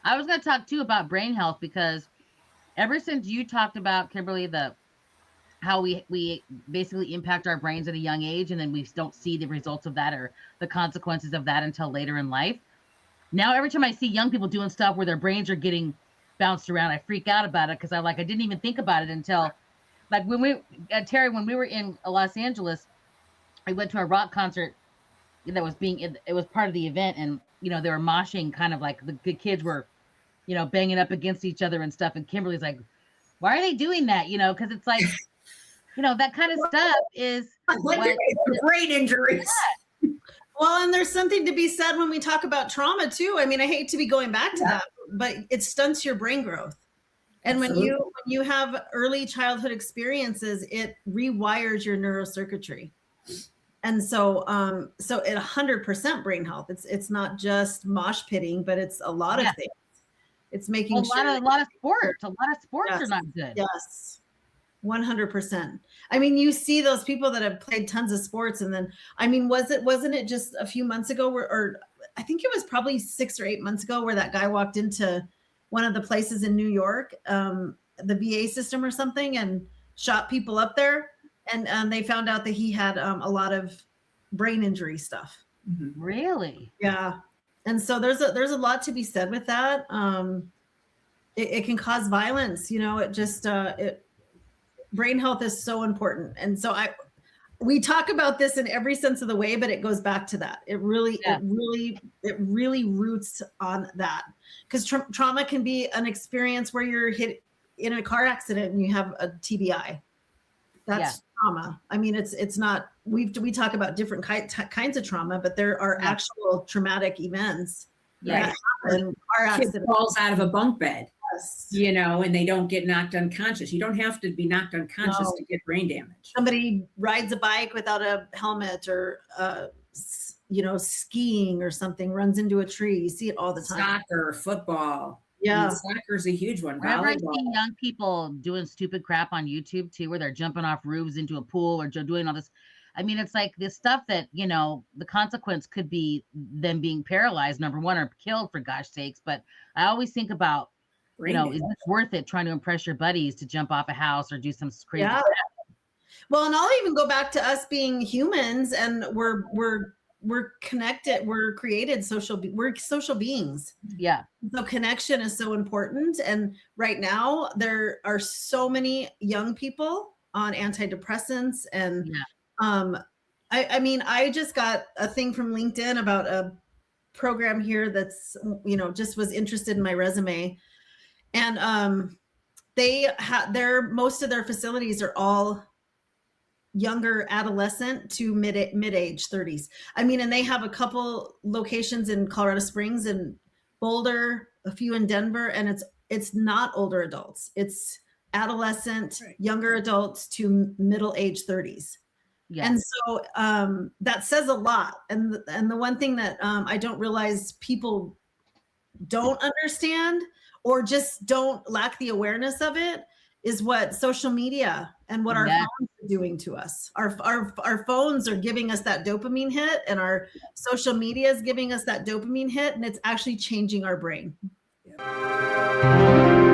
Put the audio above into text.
I was going to talk too about brain health because ever since you talked about, Kimberly, the how we basically impact our brains at a young age, and then we don't see the results of that or the consequences of that until later in life. Now every time I see young people doing stuff where their brains are getting bounced around, I freak out about it because I didn't even think about it until like when we Terry, when we were in Los Angeles, I went to a rock concert that was it was part of the event, and they were moshing, kind of like the kids were banging up against each other and stuff, and Kimberly's like, why are they doing that? Because it's like, that kind of stuff is what brain injuries. Well, and there's something to be said when we talk about trauma too. I mean, I hate to be going back to that, but it stunts your brain growth. And when you have early childhood experiences, it rewires your neurocircuitry. And so it 100% brain health. It's not just mosh pitting, but it's a lot of things. It's making a lot of sports. A lot of sports are not good. Yes. 100%. I mean, you see those people that have played tons of sports, and then, I mean, wasn't it just a few months ago or I think it was probably 6 or 8 months ago where that guy walked into one of the places in New York, the VA system or something, and shot people up there. And they found out that he had a lot of brain injury stuff. Really? Yeah. And so there's a lot to be said with that. It can cause violence, brain health is so important. And so we talk about this in every sense of the way, but it goes back to that. It really roots on that, because trauma can be an experience where you're hit in a car accident and you have a TBI. That's trauma. I mean, it's not, we talk about different kinds of trauma, but there are actual traumatic events that happen. Car accident falls out of a bunk bed. And they don't get knocked unconscious. You don't have to be knocked unconscious to get brain damage. Somebody rides a bike without a helmet, or skiing or something, runs into a tree. You see it all the time. Soccer, football. Yeah. Soccer's a huge one. Whenever I see young people doing stupid crap on YouTube too, where they're jumping off roofs into a pool or doing all this, I mean, it's like this stuff that, the consequence could be them being paralyzed, number one, or killed, for gosh sakes. But I always think about, is this worth it, trying to impress your buddies to jump off a house or do some crazy stuff? Well, and I'll even go back to us being humans, and we're connected. We're we're social beings. Yeah. So connection is so important. And right now there are so many young people on antidepressants. And I mean, I just got a thing from LinkedIn about a program here that's, just was interested in my resume. And most of their facilities are all younger adolescent to mid-age 30s. I mean, and they have a couple locations in Colorado Springs and Boulder, a few in Denver, and it's not older adults. It's adolescent, younger adults to middle-age 30s. Yes. And so that says a lot. And the one thing that I don't realize people don't understand, or just don't lack the awareness of it, is what social media and what our phones are doing to us. Our phones are giving us that dopamine hit, and our social media is giving us that dopamine hit, and it's actually changing our brain. Yeah.